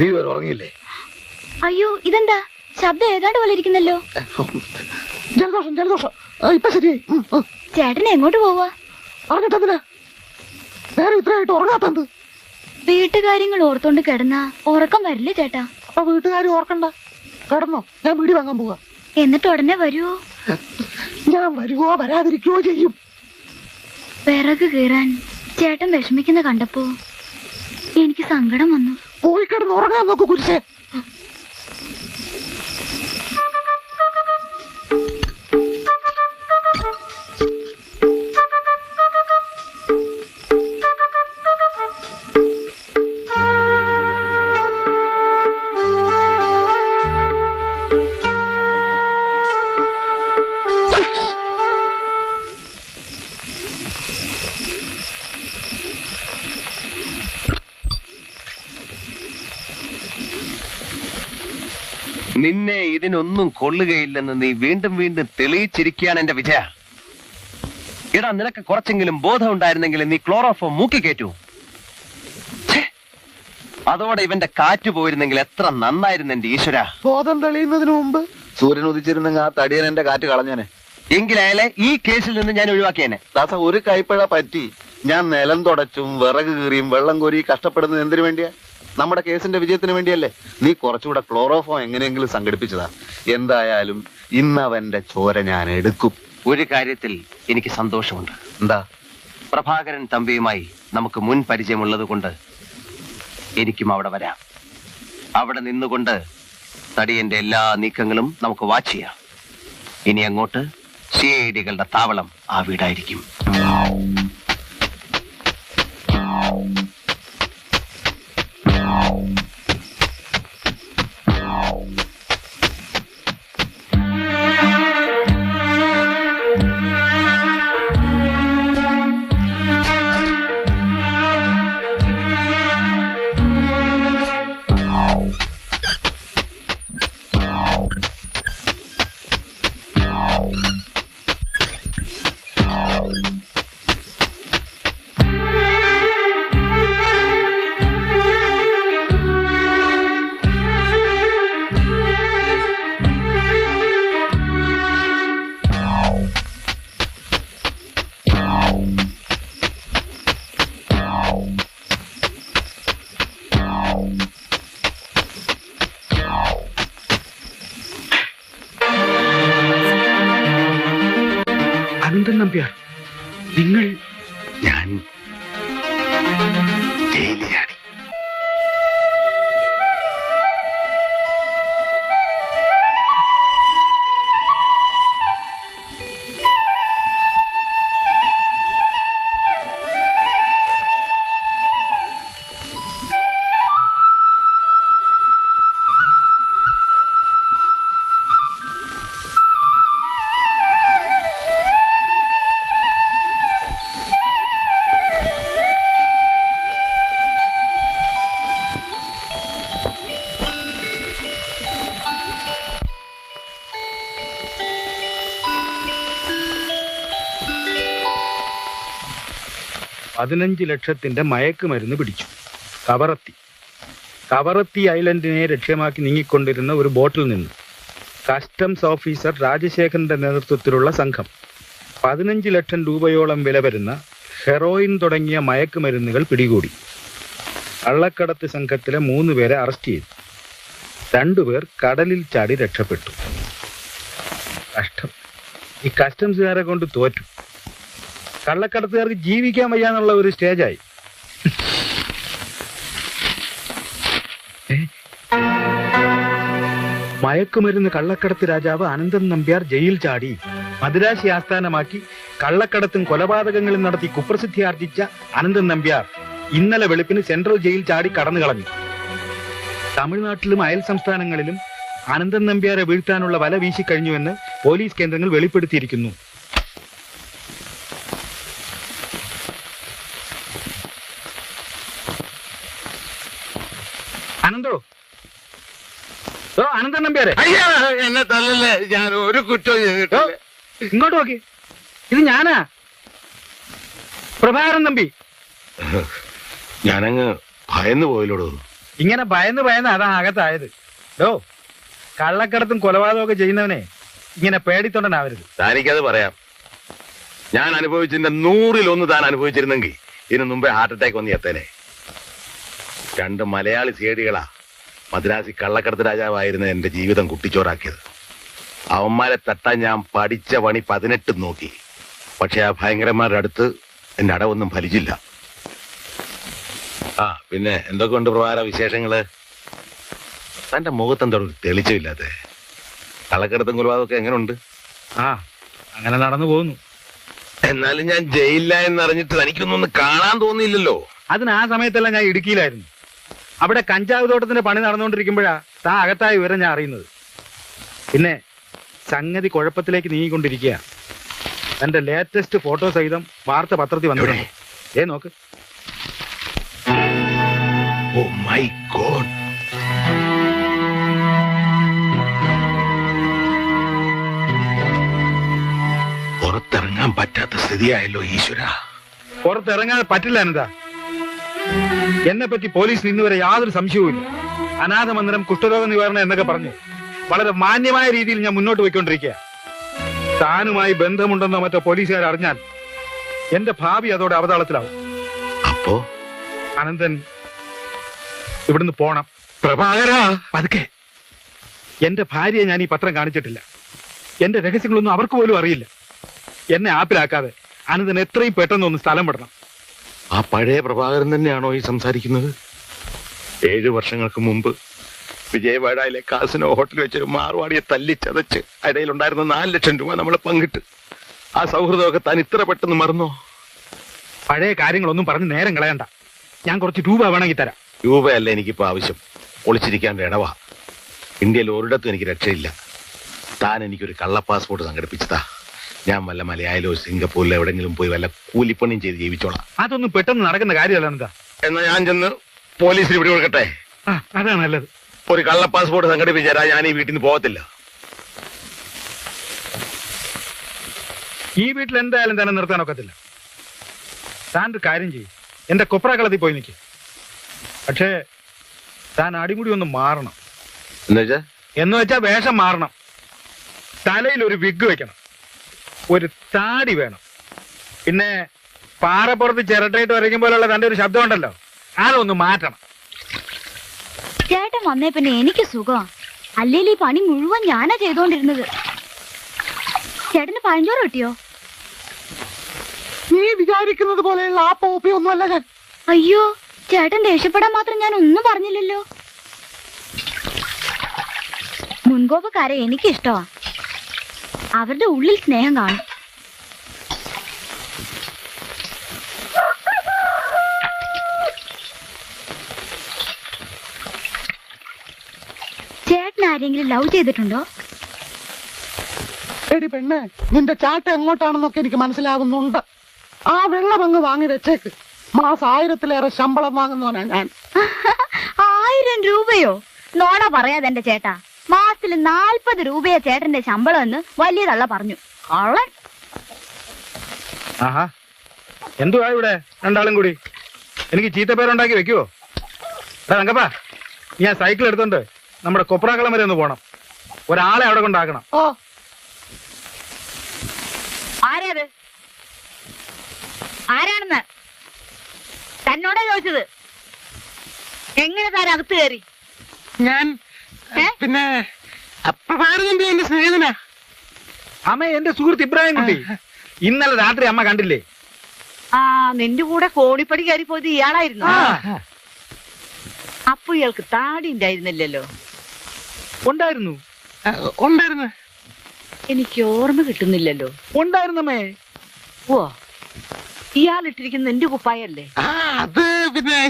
നീ വരെ ഉറങ്ങിയില്ലേ? അയ്യോ ഇതെന്താ ശബ്ദം ഏതാണ്ട് പോലെ ഇരിക്കുന്നല്ലോ. ജലദോഷം ജലദോഷം. ഇപ്പൊ ശരിയായി. ചേട്ടൻ എങ്ങോട്ട് പോവാ? അറിഞ്ഞിട്ടതിന് നേരെ ഇത്രയായിട്ട് ഉറങ്ങാത്തത്. വീട്ടുകാര്യങ്ങൾ ഓർത്തോണ്ട് കിടന്നാ ഉറക്കം വരില്ലേ ചേട്ടാ? അപ്പൊ വീട്ടുകാരും ഓർക്കണ്ട, കിടന്നോ. ഞാൻ വീട് വാങ്ങാൻ പോവാ. എന്നിട്ട് ഉടനെ വരുവോ? ഞാൻ വരുവോ വരാതിരിക്കുകയോ ചെയ്യും. വിറക് കീറാൻ ചേട്ടൻ വിഷമിക്കുന്ന കണ്ടപ്പോ എനിക്ക് സങ്കടം വന്നു. പോയി കിടന്ന് ഉറങ്ങാൻ നോക്കൂ കുരിശേ. നിന്നെ ഇതിനൊന്നും കൊള്ളുകയില്ലെന്ന് നീ വീണ്ടും വീണ്ടും തെളിയിച്ചിരിക്കുകയാണ് എന്റെ വിജയ. എടാ, നിനക്ക് കുറച്ചെങ്കിലും ബോധം ഉണ്ടായിരുന്നെങ്കിൽ നീ ക്ലോറോഫോം മൂക്കി കയറ്റൂ. അതോടെ ഇവന്റെ കാറ്റ് പോയിരുന്നെങ്കിൽ എത്ര നന്നായിരുന്നു എന്റെ ഈശ്വര. ബോധം തെളിയുന്നതിന് മുമ്പ് സൂര്യൻ ഉദിച്ചിരുന്നെങ്കിൽ ആ തടിയൻ എന്റെ കാറ്റ് കളഞ്ഞേനെ. എങ്കിലയാലെ ഈ കേസിൽ നിന്ന് ഞാൻ ഒഴിവാക്കിയേനെ. ദാസ, ഒരു കൈപ്പഴ പറ്റി ഞാൻ നിലം തുടച്ചും വിറക് കീറിയും വെള്ളം കോരി കഷ്ടപ്പെടുന്നത് എന്തിനു വേണ്ടിയാ? നമ്മുടെ കേസിന്റെ വിജയത്തിന് വേണ്ടിയല്ലേ? നീ കുറച്ചുകൂടെ ക്ലോറോഫോം എങ്ങനെയെങ്കിലും സംഘടിപ്പിച്ചതാ. എന്തായാലും ഇന്നവന്റെ ചോര ഞാൻ എടുക്കും. ഒരു കാര്യത്തിൽ എനിക്ക് സന്തോഷമുണ്ട്. എന്താ? പ്രഭാകരൻ തമ്പിയുമായി നമുക്ക് മുൻ പരിചയമുള്ളത് കൊണ്ട് എനിക്കും അവിടെ വരാം. അവിടെ നിന്നുകൊണ്ട് തടിയന്റെ എല്ലാ നീക്കങ്ങളും നമുക്ക് വാച്ച് ചെയ്യാം. ഇനി അങ്ങോട്ട് CIDകളുടെ താവളം ആ വീടായിരിക്കും. അനന്തൻ നമ്പ്യാർ, നിങ്ങൾ? ഞാൻ ജയിലിലാണ്. $15 ലക്ഷത്തിന്റെ മയക്കുമരുന്ന് പിടിച്ചു. കവറത്തി ഐലൻഡിനെ ലക്ഷ്യമാക്കി നീങ്ങിക്കൊണ്ടിരുന്ന ഒരു ബോട്ടിൽ നിന്ന് കസ്റ്റംസ് ഓഫീസർ രാജശേഖരന്റെ നേതൃത്വത്തിലുള്ള സംഘം 15 ലക്ഷം രൂപയോളം വില വരുന്ന ഹെറോയിൻ തുടങ്ങിയ മയക്കുമരുന്നുകൾ പിടികൂടി. കള്ളക്കടത്ത് സംഘത്തിലെ 3 പേരെ അറസ്റ്റ് ചെയ്തു. 2 പേർ കടലിൽ ചാടി രക്ഷപ്പെട്ടു. കഷ്ടം, ഈ കസ്റ്റംസുകാരെ കൊണ്ട് തോറ്റു. കള്ളക്കടത്തുകാർക്ക് ജീവിക്കാൻ വയ്യാന്നുള്ള ഒരു സ്റ്റേജായി. മയക്കുമരുന്ന് കള്ളക്കടത്ത് രാജാവ് അനന്തൻ നമ്പ്യാർ ജയിൽ ചാടി. മദിരാശി ആസ്ഥാനമാക്കി കള്ളക്കടത്തും കൊലപാതകങ്ങളും നടത്തി കുപ്രസിദ്ധി ആർജിച്ച അനന്തൻ നമ്പ്യാർ ഇന്നലെ വെളുപ്പിന് സെൻട്രൽ ജയിൽ ചാടി കടന്നു കളഞ്ഞു. തമിഴ്നാട്ടിലും അയൽ സംസ്ഥാനങ്ങളിലും അനന്തൻ നമ്പ്യാരെ വീഴ്ത്താനുള്ള വല വീശിക്കഴിഞ്ഞുവെന്ന് പോലീസ് കേന്ദ്രങ്ങൾ വെളിപ്പെടുത്തിയിരിക്കുന്നു. അനന്തോ, അനന്തൻ നമ്പ്യാരെ, എന്നെ തല്ലല്ലേ, ഞാൻ ഒരു കുറ്റവും ചെയ്തിട്ടില്ല. ഇങ്ങോട്ട് നോക്കി, ഇത് ഞാനാ, പ്രഭാകരൻ തമ്പി. ഞാനങ്ങ് ഭയന്നു പോയില്ലോടോ. ഇങ്ങനെ ഭയന്ന് അതാ അകത്തായത്. കള്ളക്കടത്തും കൊലപാതകവും ഒക്കെ ചെയ്യുന്നവനെ ഇങ്ങനെ പേടിത്തൊണ്ടനാവരുത്. താനിക്കത് പറയാം. ഞാൻ അനുഭവിച്ചതിന്റെ 100-1 താൻ അനുഭവിച്ചിരുന്നെങ്കിൽ ഇതിനു മുമ്പേ ഹാർട്ട് അറ്റാക്ക് വന്ന് എത്തേനെ. 2 മലയാളി സേടികളാ മദ്രാസി കള്ളക്കടത്ത് രാജാവായിരുന്ന എന്റെ ജീവിതം കുട്ടിച്ചോറാക്കിയത്. അവന്മാരെ തട്ടാൻ ഞാൻ പഠിച്ച പണി 18 നോക്കി. പക്ഷെ ആ ഭയങ്കരന്മാരുടെ അടുത്ത് എന്റെ അടവൊന്നും ഫലിച്ചില്ല. ആ പിന്നെ എന്തൊക്കെയുണ്ട് പ്രഭാര വിശേഷങ്ങള്? തന്റെ മുഖത്തെന്തോ ഒരു തെളിച്ചമില്ലാതെ. കള്ളക്കടത്തും കൊലപാതകമൊക്കെ എങ്ങനെയുണ്ട്? ആ അങ്ങനെ നടന്നു പോകുന്നു. എന്നാലും ഞാൻ ജയിലില്ല എന്നറിഞ്ഞിട്ട് തനിക്കൊന്നും കാണാൻ തോന്നിയില്ലല്ലോ. അതിന് ആ സമയത്തെല്ലാം ഞാൻ ഇടുക്കിയിലായിരുന്നു. അവിടെ കഞ്ചാവ് തോട്ടത്തിന്റെ പണി നടന്നുകൊണ്ടിരിക്കുമ്പോഴാ താൻ അകത്തായ വിവരം ഞാൻ അറിയുന്നത്. പിന്നെ സംഗതി കുഴപ്പത്തിലേക്ക് നീങ്ങിക്കൊണ്ടിരിക്കുക. എന്റെ ലേറ്റസ്റ്റ് ഫോട്ടോ സഹിതം വാർത്ത പത്രത്തിൽ വന്നിട്ടുണ്ട്. നോക്ക്. Oh my god. പുറത്തിറങ്ങാൻ പറ്റാത്ത സ്ഥിതിയായല്ലോ ഈശ്വര. പുറത്തിറങ്ങാൻ പറ്റില്ല അനന്ത. എന്നെ പറ്റി പോലീസിന് ഇന്നുവരെ യാതൊരു സംശയവുമില്ല. അനാഥ മന്ദിരം, കുഷ്ഠരോഗ നിവാരണം എന്നൊക്കെ പറഞ്ഞു വളരെ മാന്യമായ രീതിയിൽ ഞാൻ മുന്നോട്ട് പോയിക്കൊണ്ടിരിക്കുക. താനുമായി ബന്ധമുണ്ടെന്നോ മറ്റോ പോലീസുകാർ അറിഞ്ഞാൽ എന്റെ ഭാവി അതോടെ അവതാളത്തിലാവും. അപ്പോ അനന്തൻ ഇവിടുന്ന് പോണം. പ്രഭാകര പതുക്കെ. എന്റെ ഭാര്യയെ ഞാൻ ഈ പത്രം കാണിച്ചിട്ടില്ല. എന്റെ രഹസ്യങ്ങളൊന്നും അവർക്ക് പോലും അറിയില്ല. എന്നെ ആപ്പിലാക്കാതെ അനന്തൻ എത്രയും പെട്ടെന്ന് ഒന്ന് സ്ഥലം വിടണം. ആ പഴയ പ്രഭാകരൻ തന്നെയാണോ ഈ സംസാരിക്കുന്നത്? 7 വർഷങ്ങൾക്ക് മുമ്പ് വിജയവാഡയിലെ കാസിനോ ഹോട്ടലിൽ വെച്ചൊരു മാർവാടിയെ തല്ലിച്ചതച്ച് ഇടയിലുണ്ടായിരുന്ന 4 ലക്ഷം രൂപ നമ്മൾ പങ്കിട്ട് ആ സൗഹൃദമൊക്കെ താൻ ഇത്ര പെട്ടെന്ന് മറന്നോ? പഴയ കാര്യങ്ങളൊന്നും പറഞ്ഞ് നേരം കളയണ്ട. ഞാൻ കുറച്ച് രൂപ വേണമെങ്കിൽ തരാം. രൂപയല്ല എനിക്കിപ്പോ ആവശ്യം. ഒളിച്ചിരിക്കാൻ ഇടവാ. ഇന്ത്യയിൽ ഒരിടത്തും എനിക്ക് രക്ഷയില്ല. താൻ എനിക്കൊരു കള്ള പാസ്പോർട്ട് സംഘടിപ്പിച്ചതാ. ഞാൻ വല്ല മലയാളിലോ സിംഗപ്പൂരിലോ എവിടെങ്കിലും പോയി വല്ല കൂലിപ്പണിയും ചെയ്ത് ജീവിച്ചോളാം. അതൊന്നും പെട്ടെന്ന് നടക്കുന്ന കാര്യമല്ല എന്താ. എന്നാ ഞാൻ ചെന്ന് പോലീസിന് പിടി കൊടുക്കട്ടെ? അതാണ് നല്ലത്. ഒരു കള്ള പാസ്പോർട്ട് സംഘടിപ്പിച്ചാൽ ഞാൻ ഈ വീട്ടിൽ നിന്ന് പോകത്തില്ല. ഈ വീട്ടിൽ എന്തായാലും തന്നെ നിർത്താൻ ഒക്കത്തില്ല. താൻ ഒരു കാര്യം ചെയ്യും, എന്റെ കൊപ്രാക്കളത്തിൽ പോയി നിൽക്കും. പക്ഷേ താൻ അടിമുടി ഒന്ന് മാറണം. എന്ന് വെച്ചാ വേഷം മാറണം. തലയിൽ ഒരു വിഗ് വെക്കണം, ഒരു താടി വേണം. പിന്നെ പാറപ്പുറത്ത് ചിരട്ടയിട്ട് വരയ്ക്കും പോലുള്ള തന്റെ ഒരു ശബ്ദം ഉണ്ടല്ലോ, അതൊന്ന് മാറ്റണം. ചേട്ടൻ വന്നേ പിന്നെ എനിക്ക് സുഖമാ. അല്ലെങ്കിൽ ഈ പണി മുഴുവൻ ഞാനാ ചെയ്തോണ്ടിരുന്നത്. ചേട്ടന് പഴഞ്ചോറ് കിട്ടിയോ? നീ വിചാരിക്കുന്നത് പോലെയുള്ള ആ പോപ്പി ഒന്നുമല്ല ഞാൻ. അയ്യോ, ചേട്ടൻ ദേഷ്യപ്പെടാൻ മാത്രം ഞാൻ ഒന്നും പറഞ്ഞില്ലല്ലോ. മുൻകോപക്കാരെ എനിക്കിഷ്ടമാ. അവരുടെ ഉള്ളിൽ സ്നേഹം കാണും. ചേട്ടൻ ആരെങ്കിലും ലവ് ചെയ്തിട്ടുണ്ടോ? എടി പെണ്ണെ, നിന്റെ ചാട്ട എങ്ങോട്ടാണെന്നൊക്കെ എനിക്ക് മനസ്സിലാകുന്നുണ്ട്. ആ വെള്ളം അങ്ങ് വാങ്ങി വെച്ചേക്ക്. മാസം 1000-ലേറെ ശമ്പളം വാങ്ങുന്നവനാ ഞാൻ. 1000 രൂപയോ? നോണ പറയാതെ എന്റെ ചേട്ടാ. മാസത്തിൽ 40 രൂപയാ ചേട്ടന്റെ ശമ്പളം എന്ന് വലിയ തള്ള പറഞ്ഞു. കള്ളൻ. ആഹാ, എന്തുവാ ഇവിടെ രണ്ടാളും കൂടി? എനിക്ക് ചീത്തപ്പേരുണ്ടാക്കി വെക്കുവോ? തങ്കപ്പാ, ഞാൻ സൈക്കിൾ എടുത്തോണ്ട് നമ്മുടെ കൊപ്രാക്കളം വരെ ഒന്ന് പോണം. ഒരാളെ അവിടെ കൊണ്ടാക്കണം. ഓ, ആരാത്? ആരാണെന്ന് തന്നോടാ ചോദിച്ചത്. എങ്ങനെ താൻ അകത്ത് കയറി? ഞാൻ പിന്നെ പ്രഭാകരന്റെ എന്റെ സ്നേഹിതനാ. അമ്മ, എന്റെ സുഹൃത്ത് ഇബ്രാഹിം കുട്ടി. ഇന്നലെ രാത്രി അമ്മ കണ്ടില്ലേ? ആ, നിന്റെ കൂടെ കോണിപ്പടി കയറി പോയത് ഇയാളായിരുന്നു. അപ്പൊ ഇയാൾക്ക് താടി ഉണ്ടായിരുന്നില്ലല്ലോ. ഉണ്ടായിരുന്നു. ഉണ്ടായിരുന്നു. എനിക്ക് ഓർമ്മ കിട്ടുന്നില്ലല്ലോ. ഉണ്ടായിരുന്നമ്മേ. ഓ, ഇയാളിട്ടിരിക്കുന്ന നിന്റെ കുപ്പായല്ലേ? അത് പിന്നെ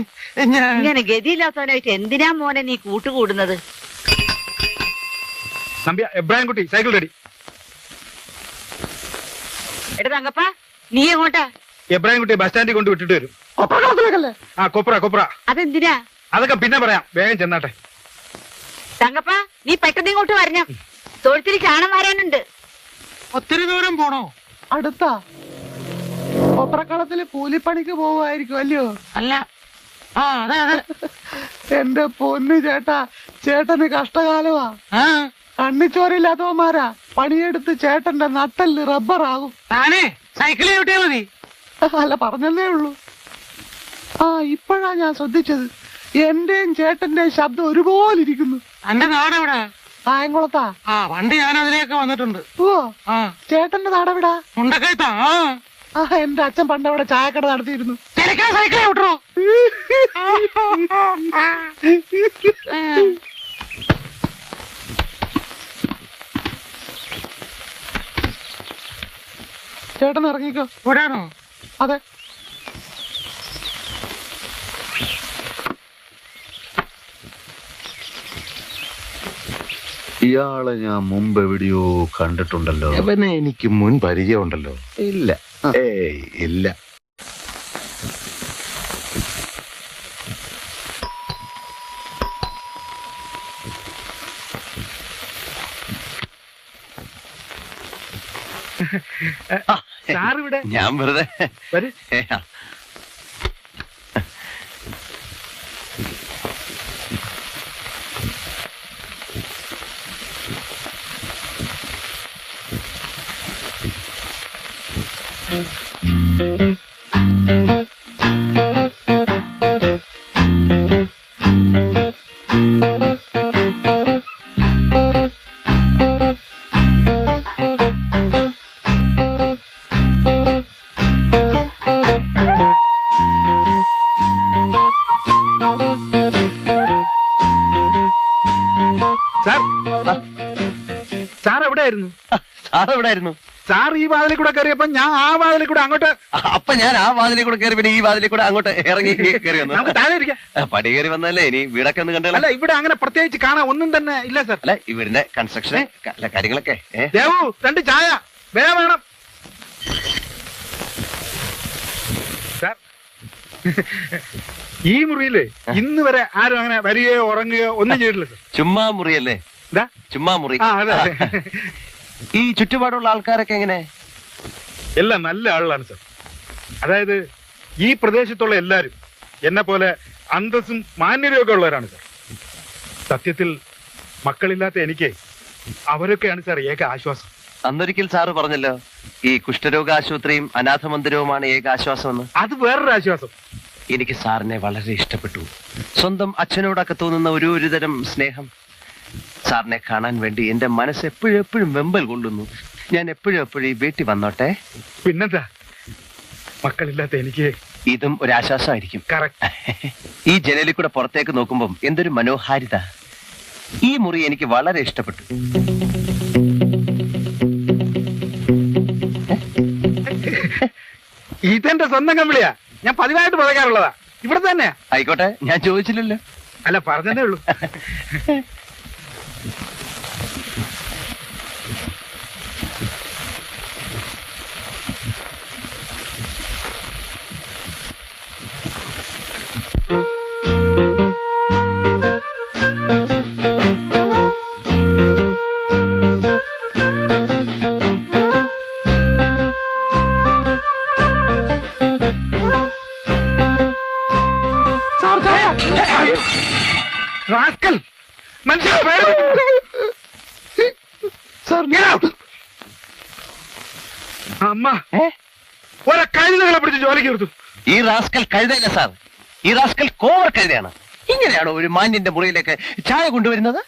ഇങ്ങനെ ഗതിയില്ലാത്തവനായിട്ട് എന്തിനാ മോനെ നീ കൂട്ടുകൂടുന്നത്? Nambiar, Ibrahim Kutty cycle ready. എടാ തങ്കപ്പ, നീ എങ്ങോട്ടാ? ഇബ്രാഹിം കുട്ടി ബസ് സ്റ്റാൻഡിൽ കൊണ്ട് വിട്ടിട്ട് വരും. ആ, കൊപ്ര. അതെന്തിനാ? അതൊക്കെ പിന്നെ പറയാം, വേഗം ചെന്നാട്ടെ. തങ്കപ്പ, നീ പെട്ടെന്ന് ഇങ്ങോട്ട് വരണം. തൊഴുത്തിൽ ചാണം വരാനുണ്ട്. ഒത്തിരി ദൂരം പോണോ? അടുത്താ. കൊപ്രക്കളത്തില് കൂലിപ്പണിക്ക് പോവായിരിക്കും അല്ലയോ? അല്ല. ആ, അതെ. എന്റെ പൊന്നു ചേട്ടാ, ചേട്ടന് കഷ്ടകാലമാ. കണ്ണിച്ചോരില്ലാത്തവന്മാരാ പണിയെടുത്ത് ചേട്ടന്റെ നട്ടല് റബ്ബറാകും. താനേ സൈക്കിളിൽ വിട്ടിയാ മതി. അല്ല, പറഞ്ഞതേ ഉള്ളൂ. ആ, ഇപ്പോഴാ ഞാൻ ശ്രദ്ധിച്ചത്. എന്റെയും ചേട്ടന്റെയും ശബ്ദം ഒരുപോലെ ഇരിക്കുന്നു. എന്റെ നാടെവിടാ? കായംകുളത്താ. ആ, പണ്ട് ഞാൻ അതിലേക്ക് വന്നിട്ടുണ്ട്. ഓ, ആ, ചേട്ടന്റെ നാടെവിടാ? മുണ്ടക്കയത്താ. ആ, എന്റെ അച്ഛൻ പണ്ട് അവിടെ ചായക്കട നടത്തിയിരുന്നു. തിരക്കാൻ സൈക്കിളിൽ വിട്ടോ? ചേട്ടൻ ഇറങ്ങിക്കോ. ഇവിടെയാണോ? അതെ. ഇയാളെ ഞാൻ മുമ്പ് എവിടെയോ കണ്ടിട്ടുണ്ടല്ലോ. അവനെ എനിക്ക് മുൻ പരിചയമുണ്ടല്ലോ. ഇല്ല. ഏയ് ഇല്ല. സാറിവിടെ ഞാൻ വെറുതെ വരൂ. സാർ എവിടെയായിരുന്നു? സാർ എവിടെയായിരുന്നു? സാർ ഈ വാതിലിൽ കൂടെ കയറിയപ്പോ ഞാൻ ആ വാതിലിൽ കൂടെ അങ്ങോട്ട്. അപ്പൊ ഞാൻ ആ വാതിലിൽ കൂടെ കയറി, പിന്നെ ഈ വാതിലിൽ കൂടെ അങ്ങോട്ട് ഇറങ്ങി കയറി വന്നു. നമുക്ക് താഴെ ഇരിക്കാം. പടി കയറി വന്നല്ലേ, ഇനി വീടൊക്കെ ഒന്ന് കണ്ടല്ലോ. അല്ല, ഇവിടെ അങ്ങനെ പ്രത്യേകിച്ച് കാണാൻ ഒന്നും തന്നെ ഇല്ല സാർ. അല്ല, ഈ വീടിന്റെ കൺസ്ട്രക്ഷൻ കാര്യങ്ങളൊക്കെ. ദേവു, 2 ചായ വേണം. സാർ, ഈ മുറിയില് ഇന്ന് വരെ ആരും അങ്ങനെ വരികയോ ഉറങ്ങുകയോ ഒന്നും ചെയ്തിട്ടില്ല സാർ. ചുമ്മാ മുറിയല്ലേ? എന്താ ചുമ്മാ മുറി. ആ, അതെ. ഈ ചുറ്റുപാടുള്ള ആൾക്കാരൊക്കെ എങ്ങനെ? എല്ലാം നല്ല ആളുകളാണ് സാർ. അതായത് ഈ പ്രദേശത്തുള്ള എല്ലാരും എന്നെ പോലെ അന്തസ്സും മാന്യതയും ഒക്കെ ഉള്ളവരാണ് സാർ. സത്യത്തിൽ മക്കളില്ലാത്ത എനിക്ക് അവരൊക്കെയാണ് സാർ ഏക ആശ്വാസം. അന്നൊരിക്കൽ സാറ് പറഞ്ഞല്ലോ, ഈ കുഷ്ഠരോഗ ആശുപത്രിയും അനാഥ മന്ദിരവുമാണ് ഏക ആശ്വാസം എന്ന്. അത് വേറൊരു ആശ്വാസം. എനിക്ക് സാറിനെ വളരെ ഇഷ്ടപ്പെട്ടു. സ്വന്തം അച്ഛനോടൊക്കെ തോന്നുന്ന ഒരു തരം സ്നേഹം. സാറിനെ കാണാൻ വേണ്ടി എന്റെ മനസ്സ് എപ്പോഴും വെമ്പൽ കൊള്ളുന്നു. ഞാൻ എപ്പോഴും ഈ വീട്ടിൽ വന്നോട്ടെ. പിന്നെന്താ, മക്കളില്ലാത്ത എനിക്ക് ഇതും ഒരു ആശ്വാസമായിരിക്കും. കറക്റ്റ്. ഈ ജനലിൽ കൂടെ പുറത്തേക്ക് നോക്കുമ്പോൾ എന്തൊരു മനോഹാരിത. ഈ മുറി എനിക്ക് വളരെ ഇഷ്ടപ്പെട്ടു. ഇതെന്റെ സ്വന്തം കമ്പിളിയാ. ഞാൻ പതിവായിട്ട് പുറകാറുള്ളതാ. ഇവിടെ തന്നെ. ആയിക്കോട്ടെ, ഞാൻ ചോദിച്ചില്ലല്ലോ. അല്ല, പറഞ്ഞതേ ഉള്ളൂ. റാസ്കൽ, മനുഷ്യരെ അമ്മ ഒരെ കഴുതകളെ പിടിച്ച് ജോലിക്ക് നിർത്തും. ഈ റാസ്കൽ കഴുതയല്ല സാർ, ഈ റാസ്കൽ കോവർ കഴുതയാണ്. ഇങ്ങനെയാണോ ഒരു മാന്യന്റെ മുറിയിലേക്ക് ചായ കൊണ്ടുവരുന്നത്?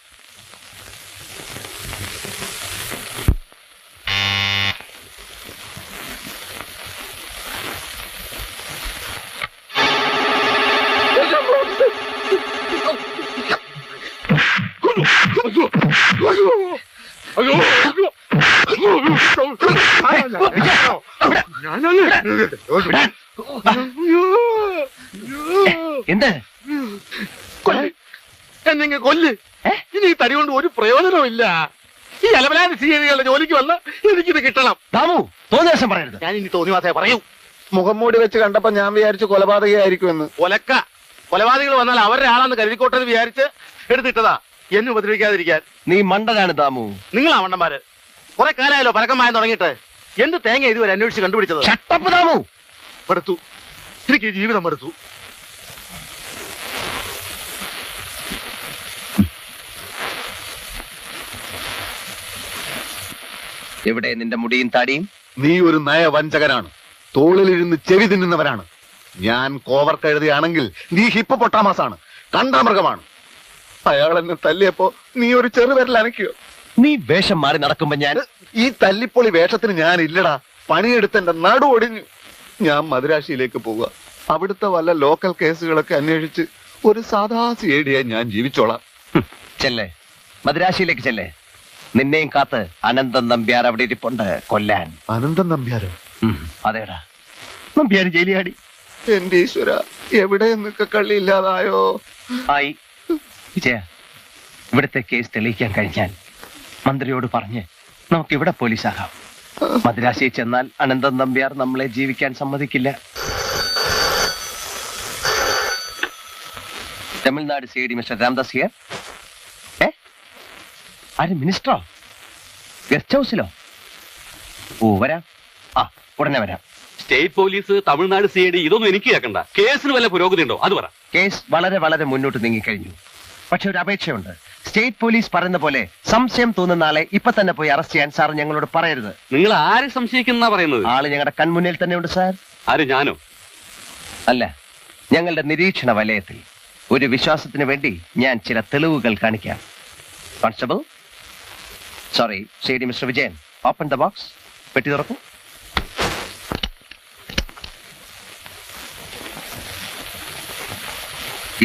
എന്ത് എന്നെ കൊല്ല്. ഇനി ഈ തടി കൊണ്ട് ഒരു പ്രയോജനവും ഇല്ല. ഈ അലവലാതി സീരികളുടെ ജോലിക്ക് വന്ന് എനിക്കിത് കിട്ടണം. ദാമു, തോന്നിയ ദിവസം പറയരുത്. ഞാൻ ഇനി തോന്നിവാസേ പറയൂ. മുഖം മൂടി വെച്ച് കണ്ടപ്പോ ഞാൻ വിചാരിച്ചു കൊലപാതകയായിരിക്കുമെന്ന്. കൊലപാതകൾ വന്നാൽ അവരുടെ ആളാന്ന് കരുതിക്കോട്ടെന്ന് വിചാരിച്ച് എടുത്തിട്ടതാ, എന്നെ ഉപദ്രവിക്കാതിരിക്കാൻ. നീ മണ്ടനാണ് ദാമു. നിങ്ങളാ മണ്ടന്മാര്. കുറെ കാലമായല്ലോ പരക്കമായ തുടങ്ങിയിട്ട്. എന്ത് തേങ്ങ ഇതുവരെ അന്വേഷിച്ച് കണ്ടുപിടിച്ചത്? ഷട്ടപ്പ് ദാമു. മടുത്തു, എനിക്ക് ഈ ജീവിതം മടുത്തു. എവിടെ നിന്റെ മുടിയും താടിയും? നീ ഒരു നയവഞ്ചകനാണ്, തോളിലിരുന്ന് ചെവി തിന്നുന്നവരാണ്. ഞാൻ കോവർ കഴുതിയാണെങ്കിൽ നീ ഹിപ്പോപ്പൊട്ടാമസാണ്, കണ്ടാമൃഗമാണ്. അയാൾ എന്നെ തല്ലിയപ്പോ നീ ഒരു ചെറുവിരൽ അനക്കിയോ? നീ വേഷം മാറി നടക്കുമ്പോ ഞാൻ ഈ തല്ലിപ്പൊളി വേഷത്തിന് ഞാൻ ഇല്ലടാ. പണിയെടുത്ത് എന്റെ നടു ഒടിഞ്ഞു. ഞാൻ മദുരാശിയിലേക്ക് പോവുക. അവിടുത്തെ വല്ല ലോക്കൽ കേസുകളൊക്കെ അന്വേഷിച്ച് ഒരു സാധാ സിഐഡിയായി ഞാൻ ജീവിച്ചോളാം. ചെല്ലേ, മദ്രാശിയിലേക്ക് ചെല്ലേ. നിന്നെയും കാത്ത് അനന്തൻ നമ്പ്യാർ അവിടെ ഇരിപ്പുണ്ട് കൊല്ലാൻ. അനന്തൻ നമ്പ്യാരോ? അതേടാ, നമ്പ്യാർ ജയിലിയാടി. എന്റെ ഈശ്വര, എവിടെ നിന്നൊക്കെ കള്ളിയില്ലാതായോ? ആയി വിജയ, ഇവിടുത്തെ കേസ് തെളിയിക്കാൻ കഴിഞ്ഞാൽ മന്ത്രിയോട് പറഞ്ഞ് നമുക്ക് ഇവിടെ പോലീസാകാം. മദ്രാശിയിൽ ചെന്നാൽ അനന്തൻ നമ്പ്യാർ നമ്മളെ ജീവിക്കാൻ സമ്മതിക്കില്ല. Tamil Nadu CID mister Ramdas here. ആര്, മിനിസ്റ്ററോ? ഗസ്റ്റ് ഹൗസിലോ? ഓ, വരാം. ആ, ഉടനെ വരാം. സ്റ്റേറ്റ് പോലീസ്, തമിഴ്നാട് സിഐഡി, ഇതൊന്നും എനിക്ക് കേൾക്കണ്ട. കേസിന് വല്ല പുരോഗതി ഉണ്ടോ അത് പറ. കേസ് വളരെ വളരെ മുന്നോട്ട് നീങ്ങിക്കഴിഞ്ഞു. പക്ഷെ ഒരു അപേക്ഷയുണ്ട്. സ്റ്റേറ്റ് പോലീസ് പറയുന്ന പോലെ സംശയം തോന്നുന്ന ആളെ ഇപ്പൊ തന്നെ പോയി അറസ്റ്റ് ചെയ്യാൻ സാർ ഞങ്ങളോട് പറയരുത്. നിങ്ങൾ ആരെ സംശയിക്കുന്ന പറയുന്നത്? ആള് ഞങ്ങളുടെ കൺമുന്നിൽ തന്നെ ഉണ്ട് സാർ. ആര്, ഞാനോ? അല്ല, ഞങ്ങളുടെ നിരീക്ഷണ വലയത്തിൽ. ഒരു വിശ്വാസത്തിന് വേണ്ടി ഞാൻ ചില തെളിവുകൾ കാണിക്കാം. Constable, sorry, CID mister Vijayan, open the box. പെട്ടി തുറക്കൂ.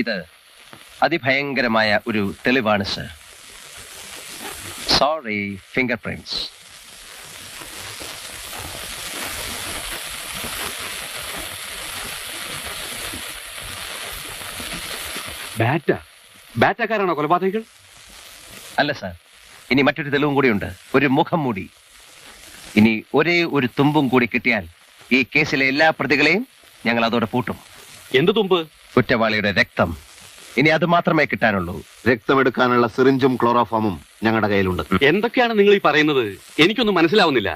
ഇത് അതിഭയങ്കരമായ ഒരു തെളിവാണ് സർ. Sorry, fingerprints. ബാറ്റക്കാരാണോ കൊലപാതകികൾ? അല്ല സാർ, ഇനി മറ്റൊരു തെളിവും കൂടിയുണ്ട്. ഒരു മുഖം മൂടി. ഇനി ഒരേ ഒരു തുമ്പും കൂടി കിട്ടിയാൽ ഈ കേസിലെ എല്ലാ പ്രതികളെയും ഞങ്ങൾ അതോടെ പൂട്ടും. എന്ത് തുമ്പ്? കുറ്റവാളിയുടെ രക്തം. ഇനി അത് മാത്രമേ കിട്ടാനുള്ളൂ. രക്തമെടുക്കാനുള്ള സിറിഞ്ചും ക്ലോറോഫോമും ഞങ്ങളുടെ കയ്യിലുണ്ട്. എന്തൊക്കെയാണ് നിങ്ങൾ ഈ പറയുന്നത്? എനിക്കൊന്നും മനസ്സിലാവുന്നില്ല.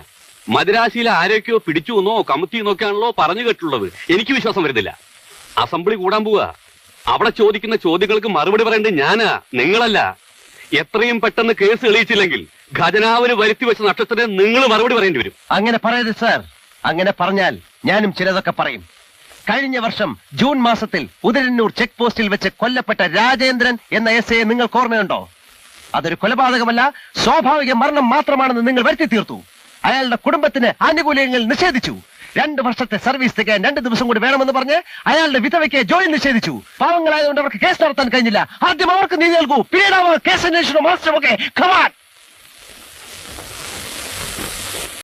മദ്രാശിയിലെ ആരെയൊക്കെയോ പിടിച്ചു എന്നോ കമ്മിറ്റി എന്നൊക്കെയാണല്ലോ പറഞ്ഞു കേട്ടുള്ളത്. എനിക്ക് വിശ്വാസം വരുന്നില്ല. അസംബ്ലി കൂടാൻ പോവുക. അവിടെ ചോദിക്കുന്ന ചോദ്യങ്ങൾക്ക് മറുപടി പറയേണ്ടത് ഞാനാ, നിങ്ങളല്ല. എത്രയും പെട്ടെന്ന് കേസ് തെളിയിച്ചില്ലെങ്കിൽ ഖജനാവിന് വരുത്തി വെച്ച നഷ്ടത്തിന് നിങ്ങൾ മറുപടി പറയേണ്ടി വരും. അങ്ങനെ പറയരുത് സാർ. അങ്ങനെ പറഞ്ഞാൽ ഞാനും ചിലതൊക്കെ പറയും. കഴിഞ്ഞ വർഷം ജൂൺ മാസത്തിൽ ഉദരന്നൂർ ചെക്ക് പോസ്റ്റിൽ വെച്ച് കൊല്ലപ്പെട്ട രാജേന്ദ്രൻ എന്ന എസ് ഐ നിങ്ങൾക്ക് ഓർമ്മയുണ്ടോ? അതൊരു കൊലപാതകമല്ല, സ്വാഭാവിക മരണം മാത്രമാണെന്ന് നിങ്ങൾ വരുത്തി തീർത്തു. അയാളുടെ കുടുംബത്തിന് ആനുകൂല്യങ്ങൾ നിഷേധിച്ചു. 2 വർഷത്തെ സർവീസ് തികയാൻ 2 ദിവസം കൂടി വേണമെന്ന് പറഞ്ഞ് അയാളുടെ വിധവയ്ക്ക് ജോലി നിഷേധിച്ചു. പാവങ്ങളായതുകൊണ്ട് അവർക്ക് കേസ് നടത്താൻ കഴിഞ്ഞില്ല. ആദ്യം അവർക്ക് നീതി നൽകൂ, പിന്നീട് അവർ കേസ് അന്വേഷണം മാസ്റ്റർ. Okay, come on.